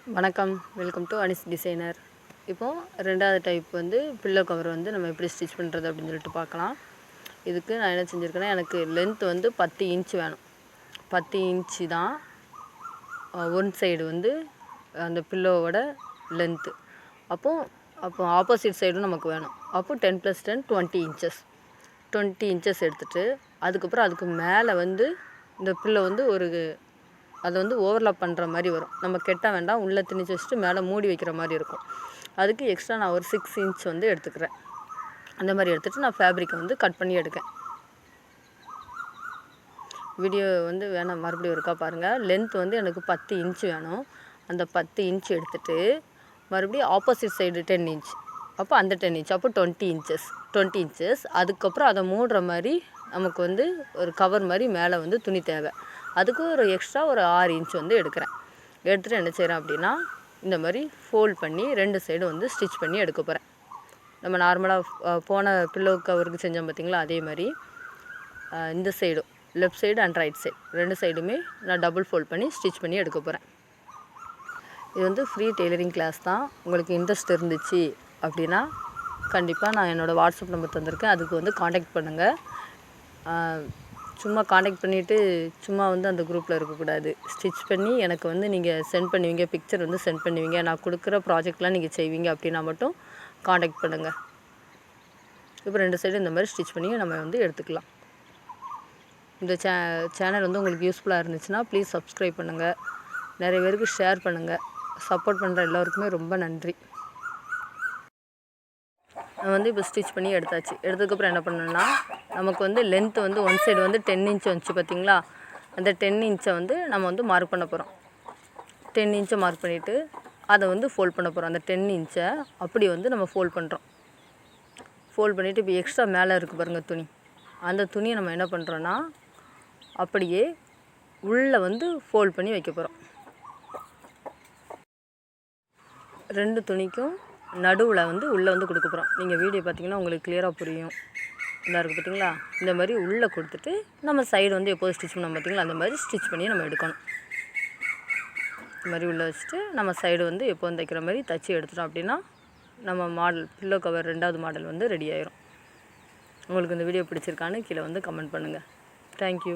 வணக்கம், welcome to Anis designer. இப்போது ரெண்டாவது டைப் வந்து பில்லோ கவர் வந்து நம்ம எப்படி ஸ்டிச் பண்ணுறது அப்படின்னு சொல்லிட்டு பார்க்கலாம். இதுக்கு நான் என்ன செஞ்சுருக்கேன்னா, எனக்கு லென்த் வந்து 10 இன்ச் வேணும். 10 இன்ச்சு தான் ஒன் சைடு வந்து அந்த பில்லோவோட லென்த்து. அப்போ ஆப்போசிட் சைடும் நமக்கு வேணும். அப்போது 10 + 10 20 இன்ச்சஸ். 20 இன்ச்சஸ் எடுத்துகிட்டு அதுக்கப்புறம் அதுக்கு மேலே வந்து இந்த பில்லோ வந்து அதை வந்து ஓவர்லாப் பண்ணுற மாதிரி வரும். நம்ம கெட்ட வேண்டாம், உள்ளே திணிச்சு வச்சுட்டு மேலே மூடி வைக்கிற மாதிரி இருக்கும். அதுக்கு எக்ஸ்ட்ரா நான் ஒரு 6 இன்ச் வந்து எடுத்துக்கிறேன். அந்த மாதிரி எடுத்துகிட்டு நான் ஃபேப்ரிக்கை வந்து கட் பண்ணி எடுக்கேன். வீடியோ வந்து வேணாம், மறுபடியும் இருக்கா பாருங்கள். லென்த் வந்து எனக்கு 10 இன்ச் வேணும். அந்த 10 இன்ச் எடுத்துகிட்டு மறுபடியும் ஆப்போசிட் சைடு 10 இன்ச், அப்போ அந்த 10 இன்ச், அப்போ 20 இன்ச்சஸ். அதுக்கப்புறம் அதை மூடுற மாதிரி நமக்கு வந்து ஒரு கவர் மாதிரி மேலே வந்து துணி தேவை. அதுக்கு ஒரு எக்ஸ்ட்ரா ஒரு 6 இன்ச் வந்து எடுத்துகிட்டு என்ன செய்கிறேன் அப்படின்னா, இந்த மாதிரி ஃபோல்ட் பண்ணி 2 சைடும் வந்து ஸ்டிச் பண்ணி எடுக்க போகிறேன். நம்ம நார்மலாக போன பில்லோ கவருக்கு செஞ்சோம் பார்த்திங்களா, அதே மாதிரி இந்த சைடும் left side and right side 2 சைடுமே நான் டபுள் ஃபோல்ட் பண்ணி ஸ்டிச் பண்ணி எடுக்க போகிறேன். இது வந்து ஃப்ரீ டெய்லரிங் கிளாஸ் தான். உங்களுக்கு இன்ட்ரெஸ்ட் இருந்துச்சு அப்படின்னா கண்டிப்பாக நான் என்னோடய வாட்ஸ்அப் நம்பர் தந்திருக்கேன், அதுக்கு வந்து காண்டாக்ட் பண்ணுங்கள். சும்மா காண்டாக்ட் பண்ணிவிட்டு சும்மா வந்து அந்த குரூப்பில் இருக்கக்கூடாது. ஸ்டிச் பண்ணி எனக்கு வந்து நீங்கள் சென்ட் பண்ணுவீங்க, பிக்சர் வந்து சென்ட் பண்ணுவீங்க, நான் கொடுக்குற ப்ராஜெக்ட்லாம் நீங்கள் செய்வீங்க அப்படின்னா மட்டும் காண்டாக்ட் பண்ணுங்கள். இப்போ 2 சைடு இந்த மாதிரி ஸ்டிச் பண்ணி நம்ம வந்து எடுத்துக்கலாம். இந்த சேனல் வந்து உங்களுக்கு யூஸ்ஃபுல்லாக இருந்துச்சுன்னா ப்ளீஸ் சப்ஸ்கிரைப் பண்ணுங்கள், நிறைய பேருக்கு ஷேர் பண்ணுங்கள். சப்போர்ட் பண்ணுற எல்லோருக்குமே ரொம்ப நன்றி. நான் வந்து இப்போ ஸ்டிச் பண்ணி எடுத்தாச்சு. எடுத்ததுக்கப்புறம் என்ன பண்ணணும்னா, நமக்கு வந்து லென்த்து வந்து ஒன் சைடு வந்து 10 இன்ச் வந்துச்சு பார்த்திங்களா, அந்த 10 இன்ச்சை வந்து நம்ம வந்து மார்க் பண்ண போகிறோம். 10 இன்ச்சை மார்க் பண்ணிவிட்டு அதை வந்து ஃபோல்ட் பண்ண போகிறோம். அந்த 10 இன்ச்சை அப்படி வந்து நம்ம ஃபோல்ட் பண்ணுறோம். ஃபோல்ட் பண்ணிவிட்டு இப்போ எக்ஸ்ட்ரா மேலே இருக்குது பாருங்கள் துணி, அந்த துணியை நம்ம என்ன பண்ணுறோன்னா அப்படியே உள்ளே வந்து ஃபோல்ட் பண்ணி வைக்க போகிறோம். 2 துணிக்கும் நடுவில் வந்து உள்ளே வந்து கொடுக்க போகிறோம். நீங்கள் வீடியோ பார்த்தீங்கன்னா உங்களுக்கு கிளியராக புரியும். இதாக இருக்குது பார்த்தீங்களா, இந்த மாதிரி உள்ளே கொடுத்துட்டு நம்ம சைடு வந்து எப்போது ஸ்டிச் பண்ணோம் பார்த்தீங்களா, அந்த மாதிரி ஸ்டிச் பண்ணி நம்ம எடுக்கணும். இந்த மாதிரி உள்ளே வச்சுட்டு நம்ம சைடு வந்து எப்போது தைக்கிற மாதிரி தைச்சி எடுத்துட்டோம் அப்படின்னா நம்ம மாடல் பில்லோ கவர் 2வது மாடல் வந்து ரெடி ஆயிரும். உங்களுக்கு இந்த வீடியோ பிடிச்சிருக்கான்னு கீழே வந்து கமெண்ட் பண்ணுங்கள். தேங்க்யூ.